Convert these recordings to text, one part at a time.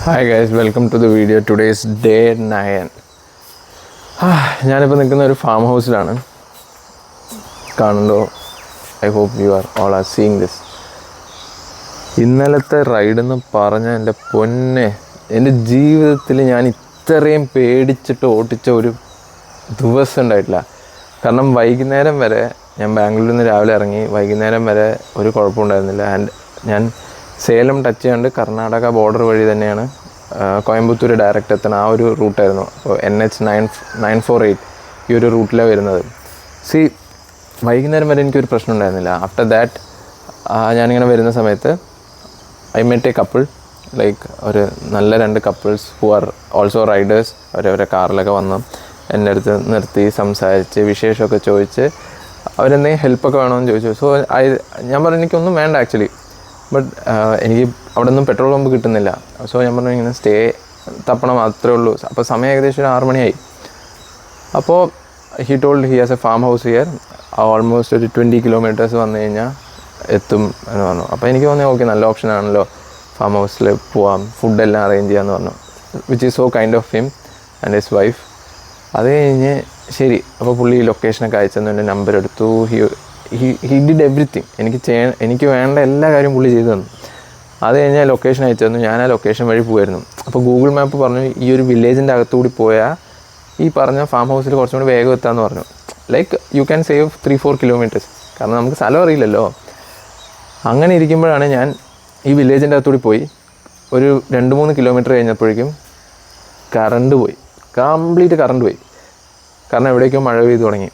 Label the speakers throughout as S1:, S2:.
S1: Hi guys, welcome to the video. Today is day 9. ഞാനിപ്പോൾ നിൽക്കുന്ന ഒരു ഫാം ഹൗസിലാണ്. കാണുന്നുണ്ടോ? I hope you all are seeing this. ഇന്നലത്തെ റൈഡെന്ന് പറഞ്ഞാൽ എൻ്റെ പൊന്നെ, എൻ്റെ ജീവിതത്തിൽ ഞാൻ ഇത്രയും പേടിച്ചിട്ട് ഓട്ടിച്ച ഒരു ദിവസം ഉണ്ടായിട്ടില്ല. കാരണം വൈകുന്നേരം വരെ ഞാൻ ബാംഗ്ലൂരിൽ നിന്ന് രാവിലെ ഇറങ്ങി, വൈകുന്നേരം വരെ ഒരു കുഴപ്പമുണ്ടായിരുന്നില്ല. ആൻഡ് ഞാൻ സേലം ടച്ച് ചെയ്യാണ്ട് കർണാടക ബോർഡർ വഴി തന്നെയാണ് കോയമ്പത്തൂർ ഡയറക്റ്റ് എത്തുന്ന ആ ഒരു റൂട്ടായിരുന്നു. അപ്പോൾ NH 948 ഈ ഒരു റൂട്ടിലാണ് വരുന്നത്. വൈകുന്നേരം വരെ എനിക്കൊരു പ്രശ്നം ഉണ്ടായിരുന്നില്ല. ആഫ്റ്റർ ദാറ്റ് ഞാനിങ്ങനെ വരുന്ന സമയത്ത് I met A couple, like ഒരു നല്ല 2 couples who are also Riders. അവരവരെ കാറിലൊക്കെ വന്ന് എൻ്റെ അടുത്ത് നിർത്തി സംസാരിച്ച് വിശേഷമൊക്കെ ചോദിച്ച് അവരെന്തെങ്കിലും ഹെൽപ്പൊക്കെ വേണമെന്ന് ചോദിച്ചു. സോ ഞാൻ പറഞ്ഞു എനിക്കൊന്നും വേണ്ട ആക്ച്വലി, ബട്ട് എനിക്ക് അവിടെ നിന്നും പെട്രോൾ പമ്പ് കിട്ടുന്നില്ല. സോ ഞാൻ പറഞ്ഞു ഇങ്ങനെ സ്റ്റേ തപ്പണം മാത്രമേ ഉള്ളൂ. അപ്പോൾ സമയം ഏകദേശം ഒരു 6 മണിയായി. അപ്പോൾ he told he has A farm house here, almost ഒരു 20 കിലോമീറ്റേഴ്സ് വന്നു കഴിഞ്ഞാൽ എത്തും എന്ന് പറഞ്ഞു. അപ്പോൾ എനിക്ക് തോന്നി ഓക്കെ, നല്ല ഓപ്ഷൻ ആണല്ലോ, ഫാം ഹൗസിൽ പോവാം, ഫുഡെല്ലാം അറേഞ്ച് ചെയ്യാമെന്ന് പറഞ്ഞു. Which is so kind of him and his wife. അത് കഴിഞ്ഞ് ശരി, അപ്പോൾ പുള്ളി ലൊക്കേഷനൊക്കെ അയച്ചെന്ന് എൻ്റെ നമ്പർ എടുത്തു. He did everything. എനിക്ക് വേണ്ട എല്ലാ കാര്യവും പുള്ളി ചെയ്തു തന്നു. അത് കഴിഞ്ഞാൽ ലൊക്കേഷൻ അയച്ചു തന്നു. ഞാൻ ആ ലൊക്കേഷൻ വഴി പോയിരുന്നു. അപ്പോൾ ഗൂഗിൾ മാപ്പ് പറഞ്ഞു ഈ ഒരു വില്ലേജിൻ്റെ അകത്തുകൂടി പോയാൽ ഈ പറഞ്ഞ ഫാം ഹൗസിൽ കുറച്ചും കൂടി വേഗം എത്താമെന്ന് പറഞ്ഞു. Like you can save 3-4 kilometres, കാരണം നമുക്ക് സ്ഥലം അറിയില്ലല്ലോ. അങ്ങനെ ഇരിക്കുമ്പോഴാണ് ഞാൻ ഈ വില്ലേജിൻ്റെ അകത്തുകൂടി പോയി. ഒരു 2-3 കിലോമീറ്റർ കഴിഞ്ഞപ്പോഴേക്കും കറണ്ട് പോയി, കംപ്ലീറ്റ് കറണ്ട് പോയി. കാരണം എവിടേക്കോ മഴ പെയ്തു തുടങ്ങി.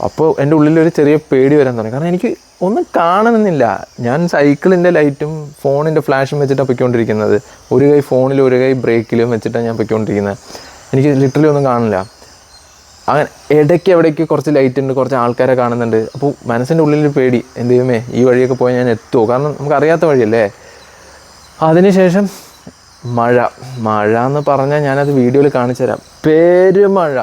S1: അപ്പോൾ എൻ്റെ ഉള്ളിലൊരു ചെറിയ പേടി വരാൻ തുടങ്ങി. കാരണം എനിക്ക് ഒന്നും കാണുന്നില്ല. ഞാൻ സൈക്കിളിൻ്റെ ലൈറ്റും ഫോണിൻ്റെ ഫ്ലാഷും വെച്ചിട്ടാണ് പൊയ്ക്കൊണ്ടിരിക്കുന്നത്. ഒരു കൈ ഫോണിലും ഒരു കൈ ബ്രേക്കിലും വെച്ചിട്ടാണ് ഞാൻ പൊയ്ക്കൊണ്ടിരിക്കുന്നത്. എനിക്ക് ലിറ്ററലി ഒന്നും കാണില്ല. അങ്ങനെ ഇടയ്ക്ക് എവിടേക്ക് കുറച്ച് ലൈറ്റ് ഉണ്ട്, കുറച്ച് ആൾക്കാരെ കാണുന്നുണ്ട്. അപ്പോൾ മനസ്സിൻ്റെ ഉള്ളിൽ പേടി, എന്ത് ചെയ്യുമേ ഈ വഴിയൊക്കെ പോയാൽ ഞാൻ എത്തുമോ, കാരണം നമുക്കറിയാത്ത വഴിയല്ലേ. അതിനുശേഷം മഴ എന്ന് പറഞ്ഞാൽ ഞാനത് വീഡിയോയിൽ കാണിച്ചു തരാം. പെരുമഴ,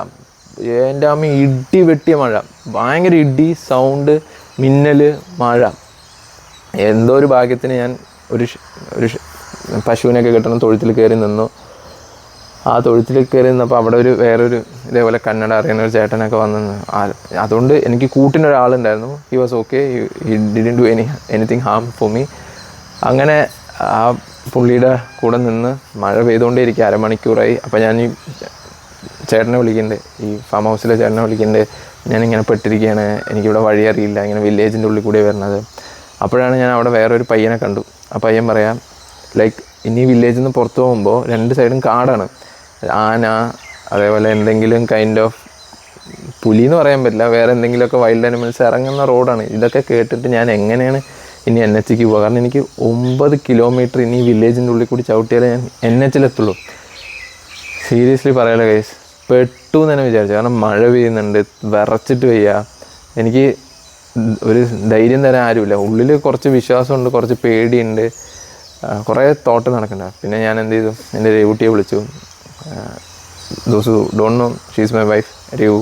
S1: എൻ്റെ അമ്മ ഇടി വെട്ടിയ മഴ, ഭയങ്കര ഇടി സൗണ്ട്, മിന്നൽ, മഴ. എന്തോ ഒരു ഭാഗ്യത്തിന് ഞാൻ ഒരു പശുവിനൊക്കെ കിട്ടണം തൊഴുത്തിൽ കയറി നിന്നു. ആ തൊഴുത്തിൽ കയറി നിന്നപ്പോൾ അവിടെ വേറൊരു ഇതേപോലെ കന്നഡ അറിയുന്ന ഒരു ചേട്ടനൊക്കെ വന്നു. അതുകൊണ്ട് എനിക്ക് കൂട്ടിനൊരാളുണ്ടായിരുന്നു. He was okay, he didn't do anything harm for me. അങ്ങനെ ആ പുള്ളിയുടെ കൂടെ നിന്ന് മഴ പെയ്തുകൊണ്ടേ ഇരിക്കുക. 1/2 മണിക്കൂറായി. അപ്പോൾ ഞാൻ ഈ ചേട്ടനെ വിളിക്കുന്നുണ്ട്, ഈ ഫാം ഹൗസിലെ ചേട്ടനെ വിളിക്കുന്നുണ്ട്. ഞാനിങ്ങനെ പെട്ടിരിക്കുകയാണ്, എനിക്കിവിടെ വഴി അറിയില്ല, ഇങ്ങനെ വില്ലേജിൻ്റെ ഉള്ളിൽ കൂടെ വരുന്നത്. അപ്പോഴാണ് ഞാൻ അവിടെ വേറൊരു പയ്യനെ കണ്ടു. ആ പയ്യൻ പറയാം, ലൈക്ക് ഇനി വില്ലേജിൽ നിന്ന് പുറത്ത് പോകുമ്പോൾ 2 സൈഡും കാടാണ്. ആന, അതേപോലെ എന്തെങ്കിലും കൈൻഡ് ഓഫ് പുലി എന്ന് പറയാൻ പറ്റില്ല, വേറെ എന്തെങ്കിലുമൊക്കെ വൈൽഡ് ആനിമൽസ് ഇറങ്ങുന്ന റോഡാണ്. ഇതൊക്കെ കേട്ടിട്ട് ഞാൻ എങ്ങനെയാണ് ഇനി NHക്ക് പോകുക? കാരണം എനിക്ക് 9 കിലോമീറ്റർ ഇനി വില്ലേജിൻ്റെ ഉള്ളിൽ കൂടി ചവിട്ടിയാലേ ഞാൻ NHലെത്തുള്ളൂ. സീരിയസ്ലി പറയാലോ ഗൈസ്, പെട്ടു എന്ന് തന്നെ വിചാരിച്ചു. കാരണം മഴ പെയ്യുന്നുണ്ട്, വിറച്ചിട്ട് വയ്യ. എനിക്ക് ഒരു ധൈര്യം തരാൻ ആരുമില്ല. ഉള്ളിൽ കുറച്ച് വിശ്വാസമുണ്ട്, കുറച്ച് പേടിയുണ്ട്, കുറേ തോട്ട് നടക്കുന്നുണ്ട്. പിന്നെ ഞാൻ എന്ത് ചെയ്തു, എൻ്റെ രേവുട്ടിയെ വിളിച്ചു. Those who don't know, she's my wife, Revu.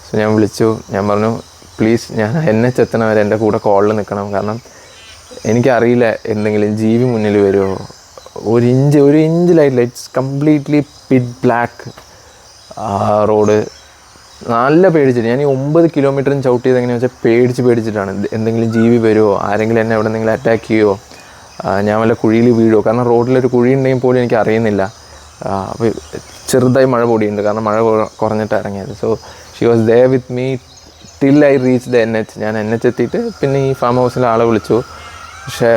S1: So ഞാൻ വിളിച്ചു. ഞാൻ പറഞ്ഞു പ്ലീസ്, ഞാൻ NH എത്തണവരെ എൻ്റെ കൂടെ കോളിൽ നിൽക്കണം. കാരണം എനിക്കറിയില്ല എന്തെങ്കിലും ജീവി മുന്നിൽ വരുമോ. ഒരു inch lights completely pitch black. Road നല്ല പേടിച്ചിട്ട് ഞാൻ ഈ 9 കിലോമീറ്ററും ചവിട്ടിയത് എങ്ങനെയാണെന്ന് വെച്ചാൽ പേടിച്ചിട്ടാണ്. എന്തെങ്കിലും ജീവി വരുമോ, ആരെങ്കിലും എന്നെ എവിടെ എന്തെങ്കിലും അറ്റാക്ക് ചെയ്യുമോ, ഞാൻ വല്ല കുഴിയിൽ വീഴുമോ. കാരണം റോഡിലൊരു കുഴി ഉണ്ടെങ്കിൽ പോലും എനിക്ക് അറിയുന്നില്ല. അപ്പോൾ ചെറുതായി മഴ പൊടിയുണ്ട്, കാരണം മഴ കുറഞ്ഞിട്ട് ഇറങ്ങിയത്. So she was there with me till I reach the NH. ഞാൻ NH എത്തിയിട്ട് പിന്നെ ഈ ഫാം ഹൗസിലെ ആളെ വിളിച്ചു. പക്ഷേ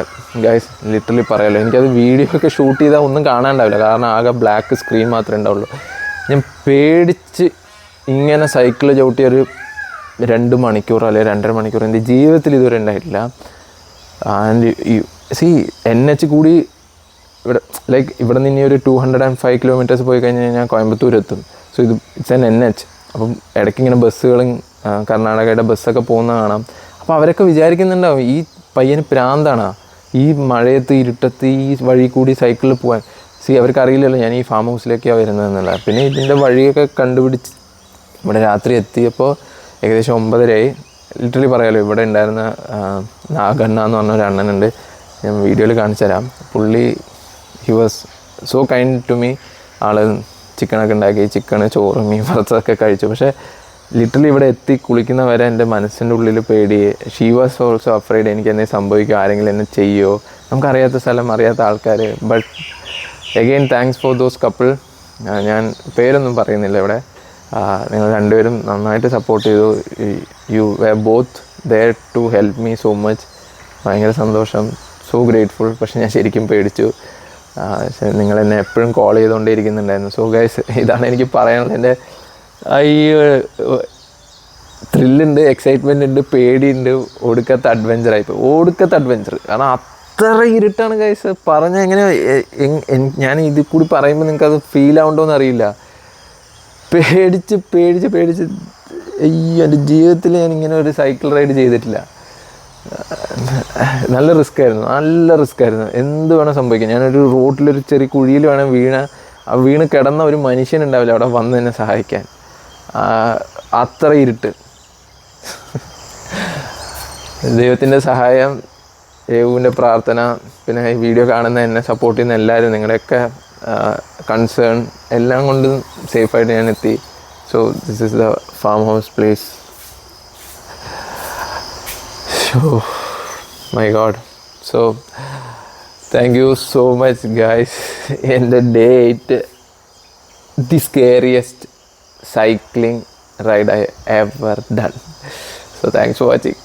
S1: ഗൈസ്, ലിറ്ററലി പറയാമല്ലോ, എനിക്കത് വീഡിയോ ഒക്കെ ഷൂട്ട് ചെയ്താൽ ഒന്നും കാണാണ്ടാവില്ല, കാരണം ആകെ ബ്ലാക്ക് സ്ക്രീൻ മാത്രമേ ഉണ്ടാവുള്ളൂ. ഞാൻ പേടിച്ച് ഇങ്ങനെ സൈക്കിൾ ചവിട്ടിയൊരു 2 മണിക്കൂർ അല്ലെങ്കിൽ 2.5 മണിക്കൂർ എൻ്റെ ജീവിതത്തിൽ ഇതുവരെ ഉണ്ടായിട്ടില്ല. ആൻഡ് NH കൂടി ഇവിടെ നിന്ന് ഇനി ഒരു 205 കിലോമീറ്റേഴ്സ് പോയി കഴിഞ്ഞ് കഴിഞ്ഞാൽ കോയമ്പത്തൂർ എത്തും. So it's an NH. അപ്പം ഇടയ്ക്ക് ഇങ്ങനെ ബസ്സുകളും കർണാടകയുടെ ബസ്സൊക്കെ പോകുന്ന കാണാം. അപ്പോൾ അവരൊക്കെ വിചാരിക്കുന്നുണ്ടാവും ഈ പയ്യന് പ്രാന്താണ്, ഈ മഴയത്ത് ഇരുട്ടത്ത് ഈ വഴി കൂടി സൈക്കിളിൽ പോകാൻ. അവർക്ക് അറിയില്ലല്ലോ ഞാൻ ഈ ഫാം ഹൗസിലേക്കാണ് വരുന്നതെന്നുള്ള. പിന്നെ ഇതിൻ്റെ വഴിയൊക്കെ കണ്ടുപിടിച്ച് ഇവിടെ രാത്രി എത്തിയപ്പോൾ ഏകദേശം 9:30. ലിറ്ററലി പറയാമല്ലോ, ഇവിടെ ഉണ്ടായിരുന്ന നാഗണ്ണ എന്ന് പറഞ്ഞ ഒരു അണ്ണനുണ്ട്, ഞാൻ വീഡിയോയിൽ കാണിച്ചു തരാം. പുള്ളി he was so kind to me. ആൾ ചിക്കനൊക്കെ ഉണ്ടാക്കി, ചിക്കന്, ചോറ്, മീൻ വറുത്തതൊക്കെ കഴിച്ചു. പക്ഷേ ലിറ്ററലി ഇവിടെ എത്തി കുളിക്കുന്ന വരെ എൻ്റെ മനസ്സിൻ്റെ ഉള്ളിൽ പേടി. ഷീ വാസ് ഓൾസോ അഫ്രൈഡ് എനിക്ക് എന്തെങ്കിലും സംഭവിക്കുമോ, ആരെങ്കിലും എന്നെ ചെയ്യുമോ, നമുക്കറിയാത്ത സ്ഥലം, അറിയാത്ത ആൾക്കാർ. But again thanks for those couple. ഞാൻ പേരൊന്നും പറയുന്നില്ല ഇവിടെ. നിങ്ങൾ രണ്ടുപേരും നന്നായിട്ട് സപ്പോർട്ട് ചെയ്തു. You were both there to help me so much. ഭയങ്കര സന്തോഷം, സോ ഗ്രേറ്റ്ഫുൾ. പക്ഷെ ഞാൻ ശരിക്കും പേടിച്ചു. നിങ്ങളെന്നെ എപ്പോഴും കോൾ ചെയ്തുകൊണ്ടേ ഇരിക്കുന്നുണ്ടായിരുന്നു. സോ ഗൈസ്, ഇതാണ് എനിക്ക് പറയാനുള്ളത്. എൻ്റെ ത്രില്ലുണ്ട്, എക്സൈറ്റ്മെൻ്റ് ഉണ്ട്, പേടിയുണ്ട്, ഒടുക്കത്തെ അഡ്വഞ്ചറായിപ്പോൾ. ഒടുക്കത്തെ അഡ്വഞ്ചർ. കാരണം അത്ര ഇരുട്ടാണ് ഗൈസ്. പറഞ്ഞാൽ എങ്ങനെ, ഞാൻ ഇതിൽ കൂടി പറയുമ്പോൾ നിങ്ങൾക്കത് ഫീൽ ആവുണ്ടോയെന്ന് അറിയില്ല. പേടിച്ച് പേടിച്ച് പേടിച്ച് എൻ്റെ ജീവിതത്തിൽ ഞാൻ ഇങ്ങനെ ഒരു സൈക്കിൾ റൈഡ് ചെയ്തിട്ടില്ല. നല്ല റിസ്ക് ആയിരുന്നു. എന്ത് വേണം സംഭവിക്കാം. ഞാനൊരു റോട്ടിലൊരു ചെറിയ കുഴിയിൽ വേണം വീണ് കിടന്ന ഒരു മനുഷ്യനുണ്ടാവില്ല അവിടെ വന്ന് എന്നെ സഹായിക്കാൻ. അത്ര ഇരുട്ട്. ദൈവത്തിൻ്റെ സഹായം, യേവുവിൻ്റെ പ്രാർത്ഥന, പിന്നെ ഈ വീഡിയോ കാണുന്ന എന്നെ സപ്പോർട്ട് ചെയ്യുന്ന എല്ലാവരും, നിങ്ങളുടെയൊക്കെ കൺസേൺ എല്ലാം കൊണ്ടും സേഫായിട്ട് ഞാൻ എത്തി. So this is the farm house place. Oh my god. So thank you so much guys. In the date, the scariest cycling ride I ever done. So thanks for watching.